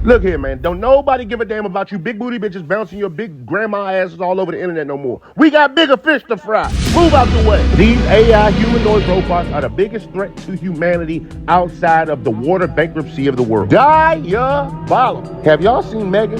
Look here, man. Don't nobody give a damn about you big booty bitches bouncing your big grandma asses all over the internet no more. We got bigger fish to fry. Move out the way. These AI humanoid robots are the biggest threat to humanity outside of the water bankruptcy of the world. Diabolical. Have y'all seen Megan?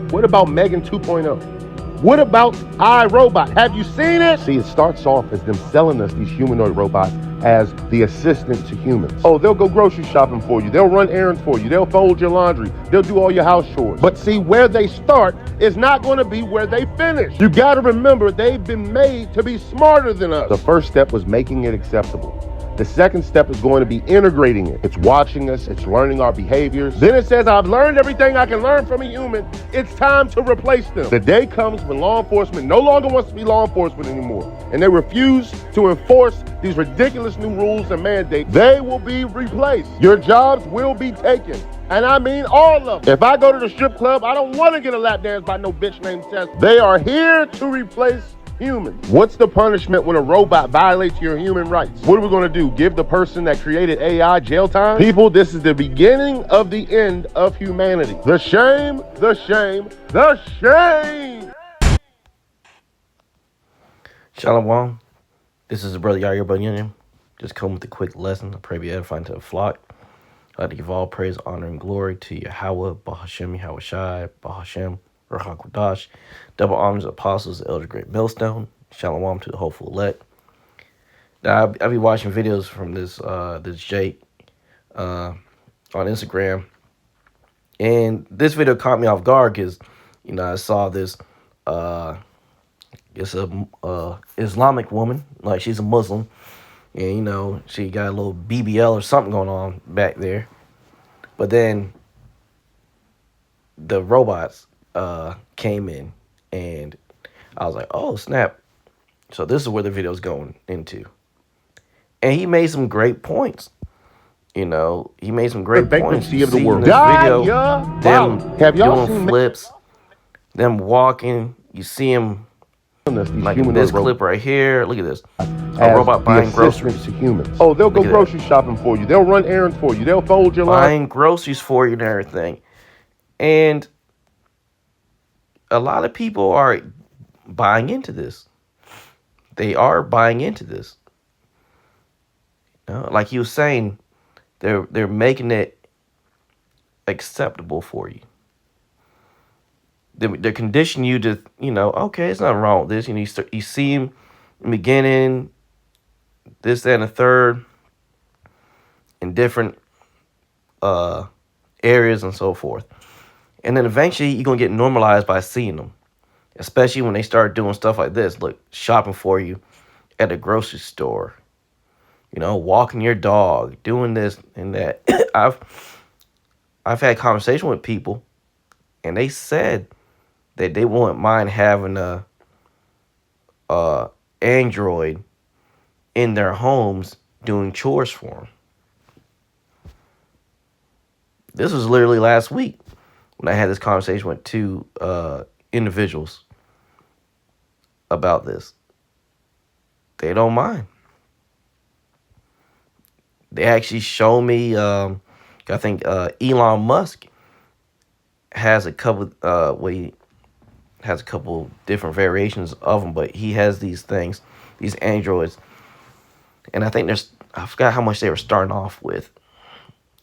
What about Megan 2.0? What about iRobot? Have you seen it? See, it starts off as them selling us these humanoid robots as the assistant to humans. Oh, they'll go grocery shopping for you. They'll run errands for you. They'll fold your laundry. They'll do all your house chores. But see, where they start is not going to be where they finish. You got to remember, they've been made to be smarter than us. The first step was making it acceptable. The second step is going to be integrating it. It's watching us, it's learning our behaviors. Then it says, I've learned everything I can learn from a human. It's time to replace them. The day comes when law enforcement no longer wants to be law enforcement anymore, and they refuse to enforce these ridiculous new rules and mandates. They will be replaced. Your jobs will be taken. And I mean all of them. If I go to the strip club, I don't want to get a lap dance by no bitch named Tess. They are here to replace humans. What's the punishment when a robot violates your human rights? What are we going to do? Give the person that created AI jail time? People, this is the beginning of the end of humanity. The shame, the shame, the shame. Shalom. This is brother Yair Bunyan. Just come with a quick lesson. I pray be edifying to the flock. I'd like to give all praise, honor, and glory to Yahweh, Bahashem, Yahweh Shai, Bahashem, Ruach HaKodesh. Double honors, apostles, elder, great millstone. Shalom to the hopeful elect. Now, I be watching videos from this Jake on Instagram. And this video caught me off guard because, I saw this, it's a Islamic woman, like she's a Muslim. And, she got a little BBL or something going on back there. But then the robots came in, and I was like, oh, snap. So this is where the video's going into. And he made some great points. He made some great points. You of the see world. In this video, them have y'all doing seen flips, them walking. You see him like in this clip right here. Look at this. A robot buying groceries to humans. Oh, they'll go grocery shopping for you. They'll run errands for you. They'll fold your laundry. Buying groceries for you and everything. And a lot of people are buying into this. They are buying into this. Like he was saying, they're making it acceptable for you. They're conditioning you to, okay, there's nothing wrong with this. You see him in the beginning, this, that, and the third, in different areas and so forth. And then eventually you're going to get normalized by seeing them, especially when they start doing stuff like this. Look, shopping for you at a grocery store, walking your dog, doing this and that. I've had conversation with people, and they said that they wouldn't mind having a Android in their homes doing chores for them. This was literally last week when I had this conversation with two individuals about this. They don't mind. They actually show me, I think Elon Musk has a couple, has a couple different variations of them, but he has these things, these androids, and I think I forgot how much they were starting off with,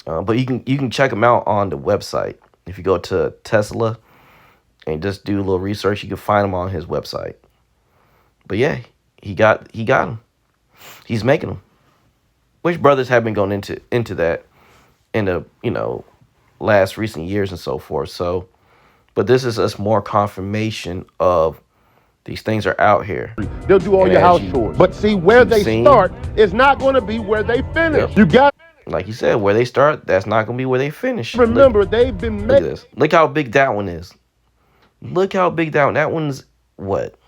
but you can check them out on the website. If you go to Tesla and just do a little research, you can find them on his website. But yeah, he got them. He's making them. Which brothers have been going into that in the last recent years and so forth. So, but this is us more confirmation of these things are out here. They'll do all your house chores. But see, where they start is not going to be where they finish. Yep. You got, like you said, where they start, that's not going to be where they finish. Remember, they've been made. Look at this. Look how big that one is. Look how big that one's what?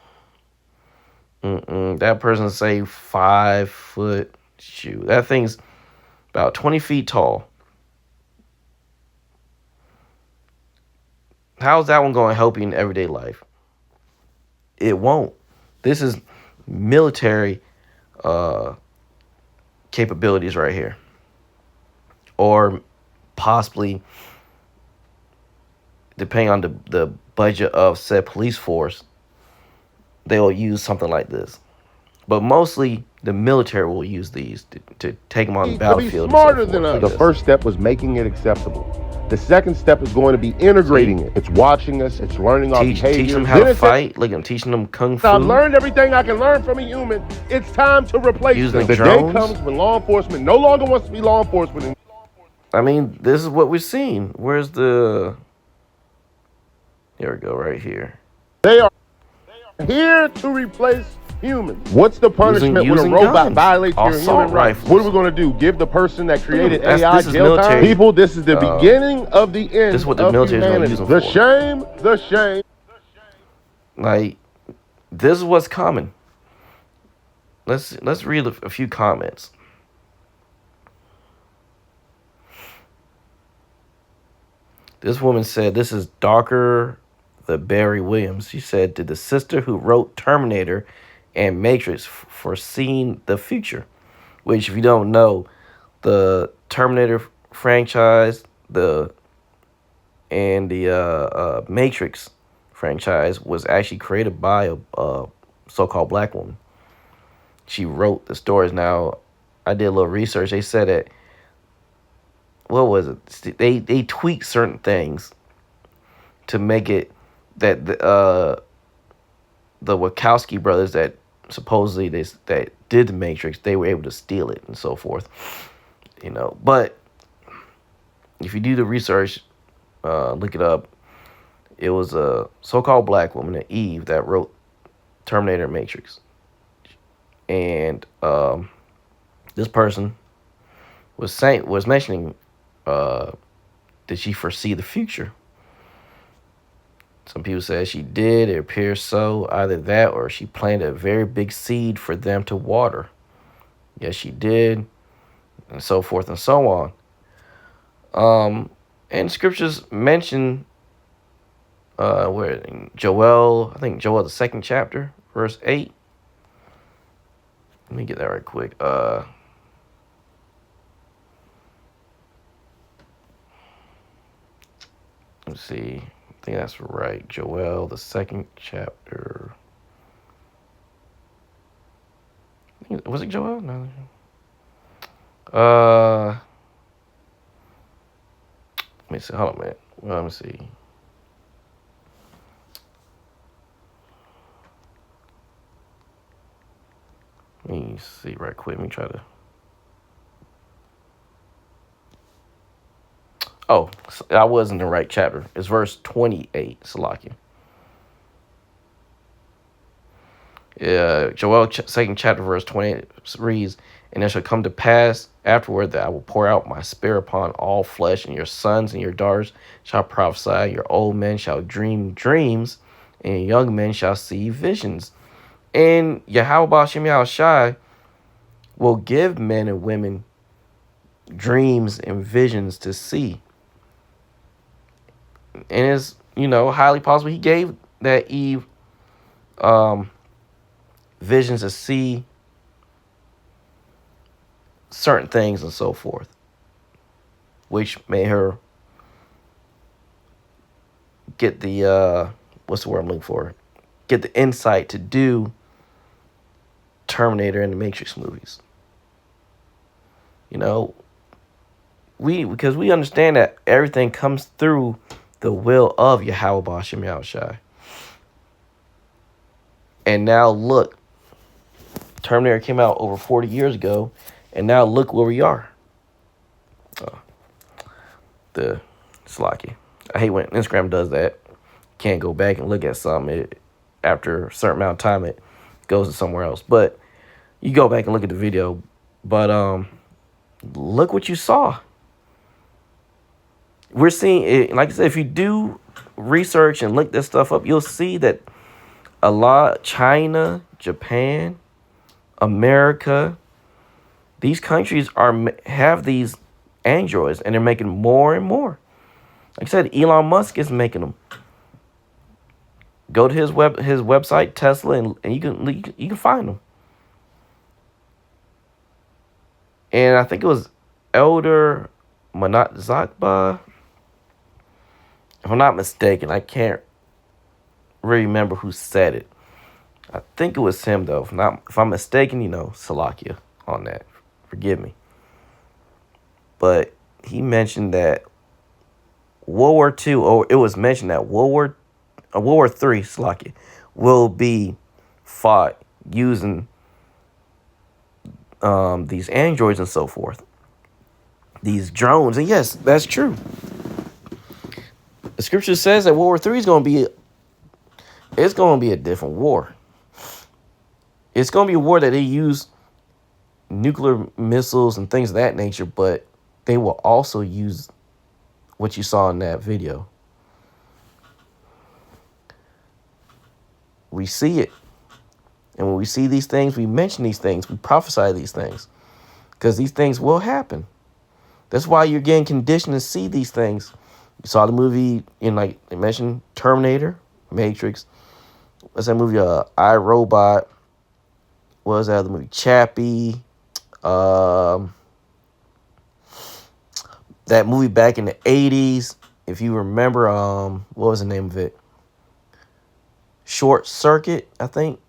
That person say 5 foot. Shoot, that thing's about 20 feet tall. How's that one going to help you in everyday life? It won't. This is military capabilities right here. Or possibly depending on the budget of said police force, they'll use something like this. But mostly the military will use these to take them on the To be battlefield and so smarter forth. than us. Like The this. first step was making it acceptable. The second step is going to be integrating it. It's watching us. It's learning our Teach behavior. them how to fight. Like I'm teaching them kung fu. I've learned everything I can learn from a human. It's time to replace Using them. The drones. day comes when law enforcement no longer wants to be law enforcement. I mean, this is what we're seeing. Where's the... Here we go, right here. They are here to replace humans. What's the punishment when a Using robot guns. violates your Assault human rights? rifles. What are we going to do? Give the person that created That's- AI this is jail time? military. People, this is the beginning of the end. This is what the of military is gonna humanity. use them The for. shame, the shame. Like, this is what's coming. Let's read a few comments. This woman said, "This is darker the Barry Williams." She said, "Did the sister who wrote Terminator and Matrix foreseen the future?" Which, if you don't know, the Terminator franchise, the Matrix franchise was actually created by a so-called black woman. She wrote the stories. Now, I did a little research. They said that, what was it? They tweaked certain things to make it that the Wachowski brothers that supposedly that did the Matrix, they were able to steal it and so forth. You know, but if you do the research, look it up. It was a so-called black woman, Eve, that wrote Terminator and Matrix. And this person was mentioning, did she foresee the future? Some people said she did. It appears so. Either that or she planted a very big seed for them to water. Yes, she did. And so forth and so on. And scriptures mention where Joel, I think Joel, the 2nd chapter, verse 8. Let me get that right quick. Let's see. I think that's right. Joel, the 2nd chapter. Was it Joel? No. Let me see. Hold on a minute. Well, let me see. Let me see right quick. Let me try to. Oh, I was in the right chapter. It's verse 28, Salakia. Joel 2nd chapter verse 20 reads, "And it shall come to pass afterward that I will pour out my spirit upon all flesh, and your sons and your daughters shall prophesy, your old men shall dream dreams, and your young men shall see visions." And Yahweh Shem Yahushai will give men and women dreams and visions to see. And it's, highly possible he gave that Eve visions to see certain things and so forth, which made her get the what's the word I'm looking for? Get the insight to do Terminator and the Matrix movies. Because we understand that everything comes through the will of Yahweh B'Shem Yahushai. And now look, Terminator came out over 40 years ago, and now look where we are. The Slacky. I hate when Instagram does that. Can't go back and look at something. After a certain amount of time, it goes to somewhere else. But you go back and look at the video. But look what you saw. We're seeing it. Like I said, if you do research and look this stuff up, you'll see that a lot, China, Japan, America, these countries have these androids, and they're making more and more. Like I said, Elon Musk is making them. Go to his website, Tesla, and you can find them. And I think it was Elder Manat Zakba, if I'm not mistaken, I can't really remember who said it. I think it was him though. If I'm mistaken, Salakia on that. Forgive me. But he mentioned that World War II, or it was mentioned that World War III, Salakia, will be fought using these androids and so forth, these drones. And yes, that's true. The scripture says that World War III is going to be, it's going to be a different war. It's going to be a war that they use nuclear missiles and things of that nature, but they will also use what you saw in that video. We see it. And when we see these things, we mention these things, we prophesy these things, because these things will happen. That's why you're getting conditioned to see these things. You saw the movie like they mentioned, Terminator, Matrix. What's that movie? I, Robot. What was that other movie? Chappie. That movie back in the 80s. If you remember, what was the name of it? Short Circuit, I think.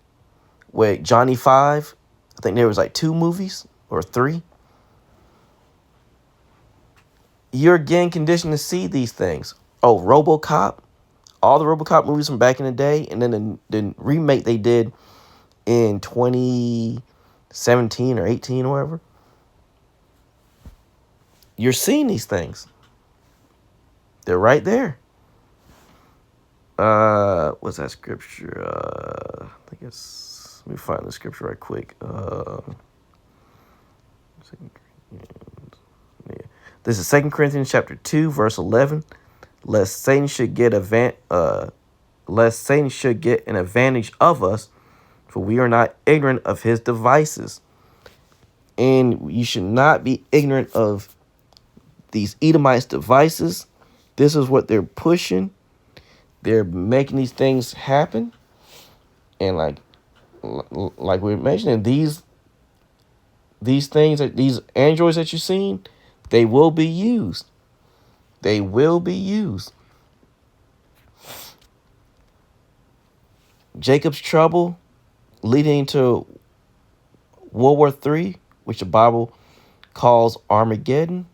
With Johnny Five. I think there was like 2 movies or 3. You're getting conditioned to see these things. Oh, RoboCop. All the RoboCop movies from back in the day. And then the remake they did in 2017 or 18 or whatever. You're seeing these things. They're right there. What's that scripture? I think it's, let me find the scripture right quick. This is 2 Corinthians chapter 2, verse 11. Lest Satan should get an advantage of us, for we are not ignorant of his devices. And you should not be ignorant of these Edomites' devices. This is what they're pushing. They're making these things happen. And like we were mentioning, these things, these androids that you've seen, they will be used. They will be used. Jacob's trouble leading to World War III, which the Bible calls Armageddon.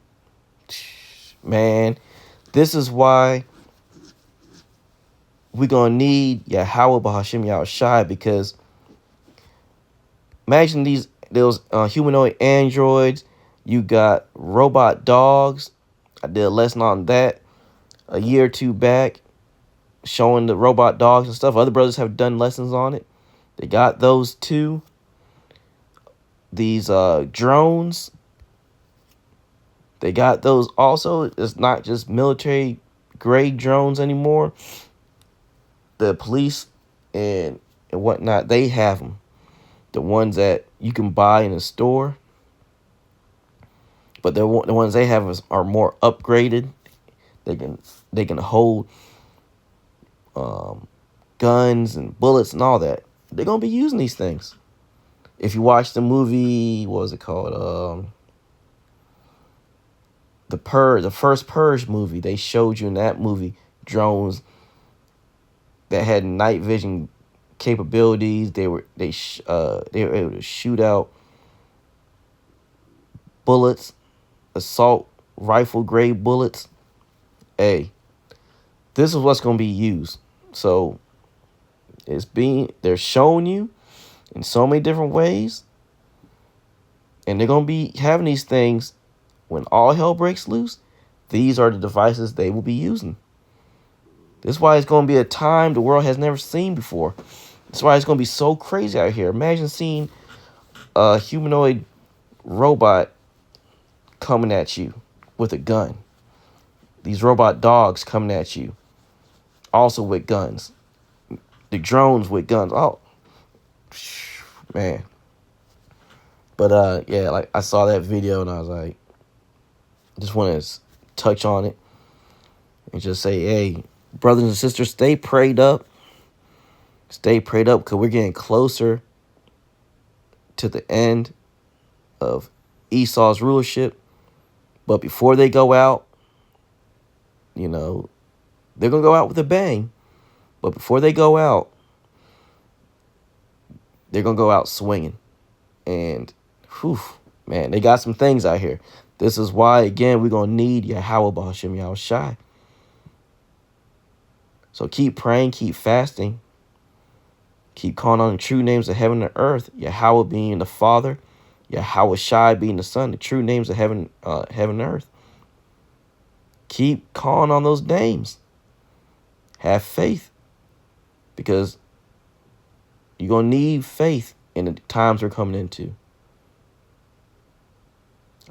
Man, this is why we're going to need Yahweh Bahashim Yahushai, because imagine those humanoid androids. You got robot dogs. I did a lesson on that a year or 2 back, showing the robot dogs and stuff. Other brothers have done lessons on it. They got those too. These drones, they got those also. It's not just military grade drones anymore. The police and whatnot, they have them. The ones that you can buy in a store. But the ones they have are more upgraded. They can hold guns and bullets and all that. They're gonna be using these things. If you watch the movie, what was it called? The first Purge movie, they showed you in that movie drones that had night vision capabilities. They were able to shoot out bullets, assault rifle grade bullets. Hey, this is what's going to be used. So they're showing you in so many different ways, and they're going to be having these things when all hell breaks loose. These are the devices they will be using. This is why it's going to be a time the world has never seen before. That's why it's going to be so crazy out here. Imagine seeing a humanoid robot coming at you with a gun. These robot dogs coming at you, also with guns. The drones with guns. Oh, man. But yeah, like I saw that video and I was like, just want to touch on it and just say, hey, brothers and sisters, stay prayed up. Stay prayed up, because we're getting closer to the end of Esau's rulership. But before they go out, They're going to go out with a bang. But before they go out, they're going to go out swinging. And, whew, man, they got some things out here. This is why, again, we're going to need Yahweh B'Hashem Yahweh Shai. So keep praying, keep fasting. Keep calling on the true names of heaven and earth. Yahweh being the Father. Yahweh Shai being the Son. The true names of heaven and earth. Keep calling on those names. Have faith. Because you're going to need faith in the times we're coming into.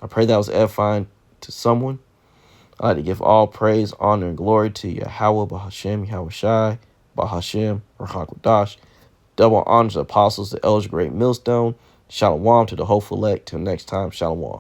I pray that was edifying to someone. I'd like to give all praise, honor, and glory to Yahweh, B'Hashem, Yahweh Shai, B'Hashem, Rahakodash. Double honors to the apostles, the elders, great millstone. Shalom to the hopeful elect. Till next time, shalom.